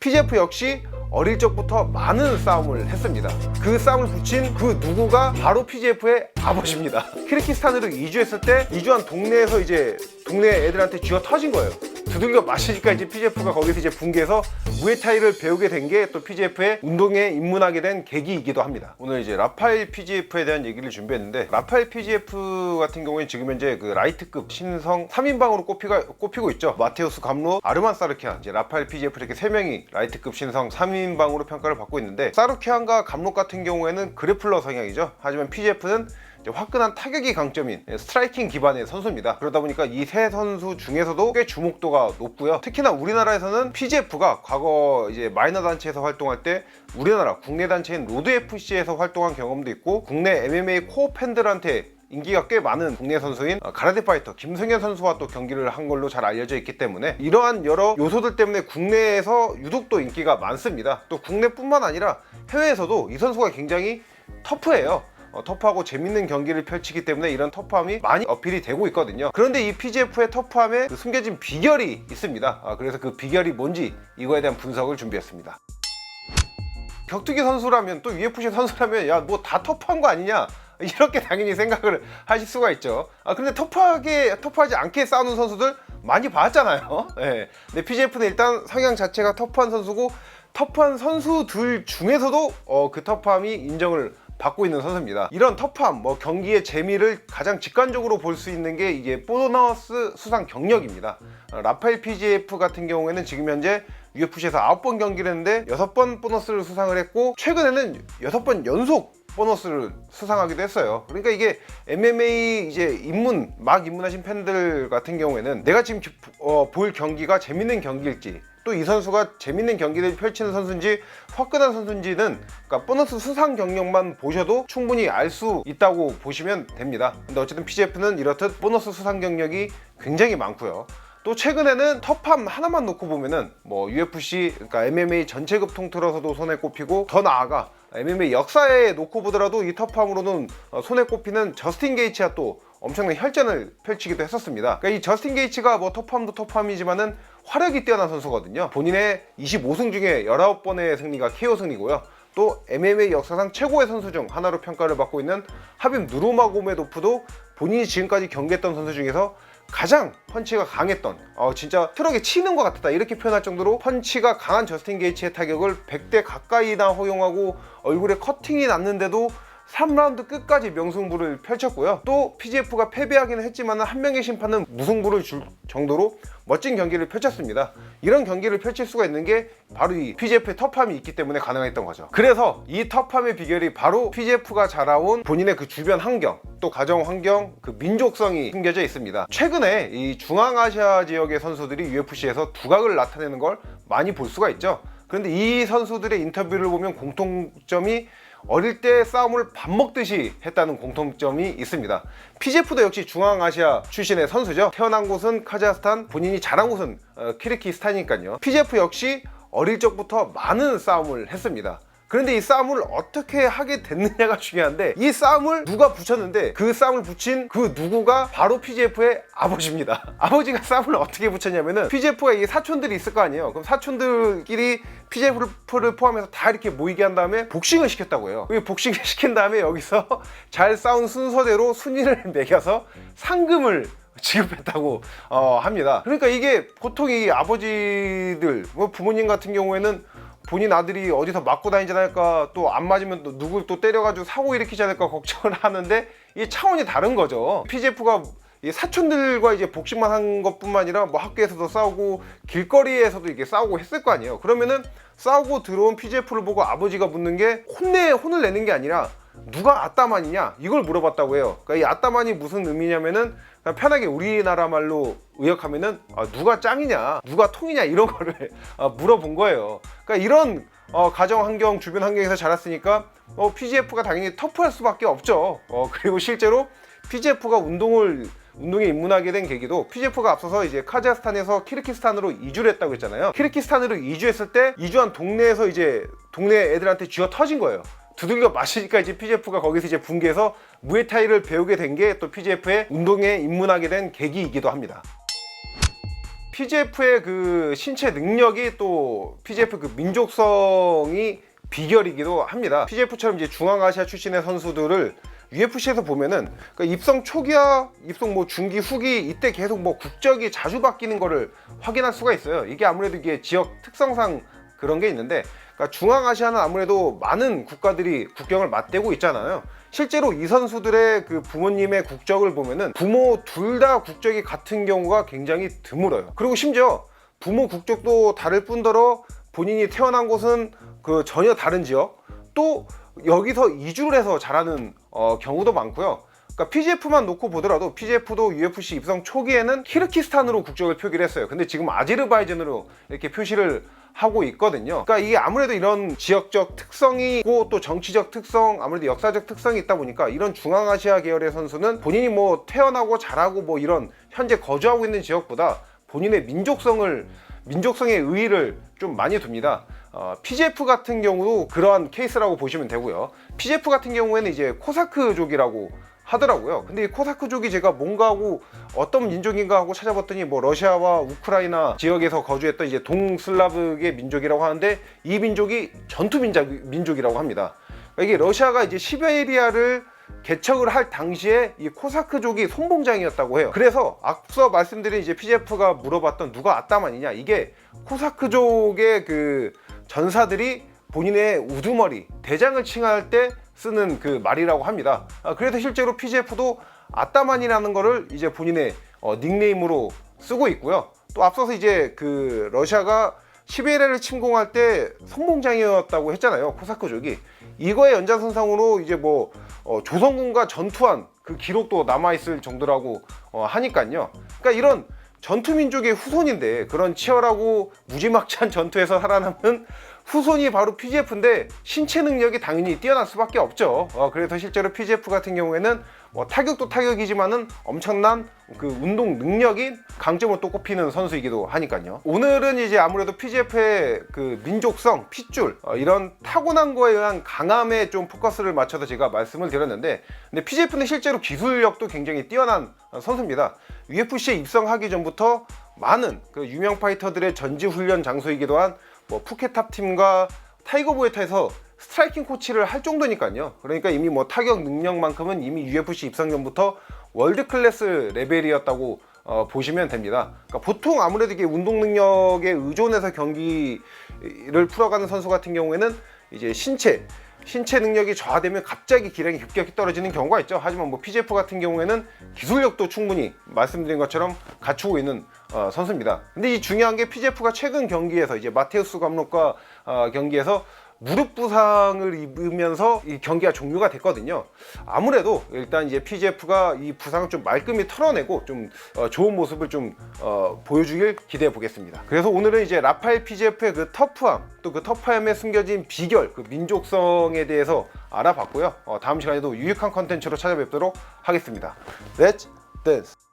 PGF 역시 어릴 적부터 많은 싸움을 했습니다. 그 싸움을 붙인 그 누구가 바로 PGF의 아버지입니다. 키르기스탄으로 이주했을 때 이주한 동네에서 이제 동네 애들한테 쥐어 터진 거예요. 두들겨 마시니까 이제 PGF가 거기서 이제 붕괴해서 무에타이를 배우게 된 게 또 PGF의 운동에 입문하게 된 계기이기도 합니다. 오늘 이제 라파엘 PGF에 대한 얘기를 준비했는데, 라파엘 PGF 같은 경우에는 지금 현재 그 라이트급 신성 3인방으로 꼽히고 있죠. 마테우스 감로, 아르만 사르키안, 이제 라파엘 PGF 이렇게 3명이 라이트급 신성 3인방으로 평가를 받고 있는데, 사르키안과 감록 같은 경우에는 그래플러 성향이죠. 하지만 PGF는 화끈한 타격이 강점인 스트라이킹 기반의 선수입니다. 그러다 보니까 이 세 선수 중에서도 꽤 주목도가 높고요. 특히나 우리나라에서는 PGF가 과거 이제 마이너 단체에서 활동할 때 우리나라 국내 단체인 로드FC에서 활동한 경험도 있고, 국내 MMA 코어 팬들한테 인기가 꽤 많은 국내 선수인 가라데 파이터 김승현 선수와 또 경기를 한 걸로 잘 알려져 있기 때문에, 이러한 여러 요소들 때문에 국내에서 유독 또 인기가 많습니다. 또 국내뿐만 아니라 해외에서도 이 선수가 굉장히 터프해요. 터프하고 재밌는 경기를 펼치기 때문에 이런 터프함이 많이 어필이 되고 있거든요. 그런데 이 PGF의 터프함에 숨겨진 비결이 있습니다. 그래서 그 비결이 뭔지 이거에 대한 분석을 준비했습니다. 격투기 선수라면, 또 UFC 선수라면 야 뭐 다 터프한 거 아니냐, 이렇게 당연히 생각을 하실 수가 있죠. 근데 터프하지 않게 싸우는 선수들 많이 봤잖아요. 네. 근데 PGF는 일단 성향 자체가 터프한 선수고, 터프한 선수들 중에서도 그 터프함이 인정을 받고 있는 선수입니다. 이런 터프함, 경기의 재미를 가장 직관적으로 볼 수 있는 게 이게 보너스 수상 경력입니다. 라파엘 PGF 같은 경우에는 지금 현재 UFC에서 9번 경기를 했는데 6번 보너스를 수상을 했고, 최근에는 6번 연속 보너스를 수상하기도 했어요. 그러니까 이게 MMA 이제 막 입문하신 팬들 같은 경우에는 내가 지금 볼 경기가 재밌는 경기일지, 또 이 선수가 재밌는 경기를 펼치는 선수인지 화끈한 선수인지는, 그러니까 보너스 수상 경력만 보셔도 충분히 알 수 있다고 보시면 됩니다. 근데 어쨌든 PGF는 이렇듯 보너스 수상 경력이 굉장히 많고요. 또 최근에는 터프함 하나만 놓고 보면은 UFC, 그러니까 MMA 전체급 통틀어서도 손에 꼽히고, 더 나아가 MMA 역사에 놓고 보더라도 이 터프함으로는 손에 꼽히는 저스틴 게이츠와 또 엄청난 혈전을 펼치기도 했었습니다. 그러니까 이 저스틴 게이츠가 터프함도 터프함이지만은 화력이 뛰어난 선수거든요. 본인의 25승 중에 19번의 승리가 KO 승리고요. 또 MMA 역사상 최고의 선수 중 하나로 평가를 받고 있는 하빕 누르마고메도프도 본인이 지금까지 경기했던 선수 중에서 가장 펀치가 강했던, 진짜 트럭에 치는 것 같았다, 이렇게 표현할 정도로 펀치가 강한 저스틴 게이츠의 타격을 100대 가까이나 허용하고 얼굴에 커팅이 났는데도 3라운드 끝까지 명승부를 펼쳤고요. 또 PGF가 패배하기는 했지만 한 명의 심판은 무승부를 줄 정도로 멋진 경기를 펼쳤습니다. 이런 경기를 펼칠 수가 있는 게 바로 이 PGF의 터프함이 있기 때문에 가능했던 거죠. 그래서 이 터프함의 비결이 바로 PGF가 자라온 본인의 그 주변 환경, 또 가정 환경, 그 민족성이 숨겨져 있습니다. 최근에 이 중앙아시아 지역의 선수들이 UFC에서 두각을 나타내는 걸 많이 볼 수가 있죠. 그런데 이 선수들의 인터뷰를 보면 공통점이 어릴 때 싸움을 밥 먹듯이 했다는 공통점이 있습니다. PGF도 역시 중앙아시아 출신의 선수죠. 태어난 곳은 카자흐스탄, 본인이 자란 곳은 키르기스탄이니까요. PGF 역시 어릴 적부터 많은 싸움을 했습니다. 그런데 이 싸움을 어떻게 하게 됐느냐가 중요한데, 이 싸움을 누가 붙였는데 그 싸움을 붙인 그 누구가 바로 PGF의 아버지입니다. 아버지가 싸움을 어떻게 붙였냐면은, PGF가 이 사촌들이 있을 거 아니에요. 그럼 사촌들끼리 PGF를 포함해서 다 이렇게 모이게 한 다음에 복싱을 시켰다고 해요. 복싱을 시킨 다음에 여기서 잘 싸운 순서대로 순위를 매겨서 상금을 지급했다고 합니다. 그러니까 이게 보통 이 아버지들, 부모님 같은 경우에는 본인 아들이 어디서 맞고 다니지 않을까, 또 안 맞으면 또 누굴 또 때려가지고 사고 일으키지 않을까 걱정을 하는데, 이게 차원이 다른 거죠. PGF가 이 사촌들과 이제 복싱만 한 것뿐만 아니라 학교에서도 싸우고 길거리에서도 이렇게 싸우고 했을 거 아니에요. 그러면은 싸우고 들어온 PGF를 보고 아버지가 묻는 게 혼을 내는 게 아니라 누가 아따만이냐, 이걸 물어봤다고 해요. 그러니까 이 아따만이 무슨 의미냐면은, 그냥 편하게 우리나라 말로 의역하면은 누가 짱이냐, 누가 통이냐, 이런 거를 물어본 거예요. 그러니까 이런 가정 환경, 주변 환경에서 자랐으니까 PGF가 당연히 터프할 수밖에 없죠. 그리고 실제로 PGF가 운동에 입문하게 된 계기도, PGF가 앞서서 이제 카자흐스탄에서 키르기스탄으로 이주를 했다고 했잖아요. 키르기스탄으로 이주했을 때 이주한 동네에서 이제 동네 애들한테 쥐어 터진 거예요. 두들겨 마시니까 이제 PGF가 거기서 이제 붕괴해서 무에타이를 배우게 된 게 또 PGF의 운동에 입문하게 된 계기이기도 합니다. PGF의 그 신체 능력이 또 PGF 그 민족성이 비결이기도 합니다. PGF처럼 이제 중앙아시아 출신의 선수들을 UFC에서 보면은 그러니까 입성 초기와 입성 뭐 중기 후기 이때 계속 뭐 국적이 자주 바뀌는 거를 확인할 수가 있어요. 이게 아무래도 이게 지역 특성상 그런 게 있는데, 그러니까 중앙아시아는 아무래도 많은 국가들이 국경을 맞대고 있잖아요. 실제로 이 선수들의 그 부모님의 국적을 보면은 부모 둘 다 국적이 같은 경우가 굉장히 드물어요. 그리고 심지어 부모 국적도 다를 뿐더러 본인이 태어난 곳은 그 전혀 다른 지역, 또 여기서 이주를 해서 자라는 경우도 많고요. 그러니까 PGF만 놓고 보더라도 PGF도 UFC 입성 초기에는 키르기스탄으로 국적을 표기를 했어요. 근데 지금 아제르바이잔으로 이렇게 표시를 하고 있거든요. 그러니까 이게 아무래도 이런 지역적 특성이 있고 또 정치적 특성, 아무래도 역사적 특성이 있다 보니까 이런 중앙아시아 계열의 선수는 본인이 뭐 태어나고 자라고 뭐 이런 현재 거주하고 있는 지역보다 본인의 민족성의 의의를 좀 많이 둡니다. PGF 같은 경우도 그러한 케이스라고 보시면 되고요. PGF 같은 경우에는 이제 코사크족이라고 하더라고요. 근데 이 코사크족이 제가 뭔가 하고 어떤 민족인가 하고 찾아봤더니 뭐 러시아와 우크라이나 지역에서 거주했던 이제 동슬라브계 민족이라고 하는데, 이 민족이 전투 민족이라고 합니다. 그러니까 이게 러시아가 이제 시베리아를 개척을 할 당시에 이 코사크족이 선봉장이었다고 해요. 그래서 앞서 말씀드린 이제 PGF가 물어봤던 누가 아따만이냐, 이게 코사크족의 그 전사들이 본인의 우두머리 대장을 칭할 때 쓰는 그 말이라고 합니다. 그래서 실제로 PGF도 아따만이라는 거를 이제 본인의 닉네임으로 쓰고 있고요. 또 앞서서 이제 그 러시아가 시베리아를 침공할 때 선봉장이었다고 했잖아요, 코사크족이. 이거의 연장선상으로 이제 뭐 조선군과 전투한 그 기록도 남아있을 정도라고 하니까요. 그러니까 이런 전투민족의 후손인데, 그런 치열하고 무지막지한 전투에서 살아남은 후손이 바로 PGF인데 신체 능력이 당연히 뛰어날 수밖에 없죠. 그래서 실제로 PGF 같은 경우에는 타격도 타격이지만은 엄청난 그 운동 능력이 강점으로 또 꼽히는 선수이기도 하니까요. 오늘은 이제 아무래도 PGF의 그 민족성, 핏줄, 이런 타고난 거에 의한 강함에 좀 포커스를 맞춰서 제가 말씀을 드렸는데, 근데 PGF는 실제로 기술력도 굉장히 뛰어난 선수입니다. UFC에 입성하기 전부터 많은 그 유명 파이터들의 전지 훈련 장소이기도 한 뭐 푸켓탑 팀과 타이거 무에타이에서 스트라이킹 코치를 할 정도니까요. 그러니까 이미 뭐 타격 능력만큼은 이미 UFC 입성 전부터 월드 클래스 레벨이었다고 보시면 됩니다. 그러니까 보통 아무래도 이게 운동 능력에 의존해서 경기를 풀어가는 선수 같은 경우에는 이제 신체 능력이 저하되면 갑자기 기량이 급격히 떨어지는 경우가 있죠. 하지만 뭐 PGF 같은 경우에는 기술력도 충분히 말씀드린 것처럼 갖추고 있는 선수입니다. 근데 이 중요한 게 PGF가 최근 경기에서 이제 마테우스 감독과 경기에서 무릎 부상을 입으면서 이 경기가 종료가 됐거든요. 아무래도 일단 이제 PGF가 이 부상을 좀 말끔히 털어내고 좀 좋은 모습을 좀 보여주길 기대해 보겠습니다. 그래서 오늘은 이제 라파엘 PGF의 그 터프함, 또 그 터프함에 숨겨진 비결, 그 민족성에 대해서 알아봤고요. 다음 시간에도 유익한 컨텐츠로 찾아뵙도록 하겠습니다. Let's dance!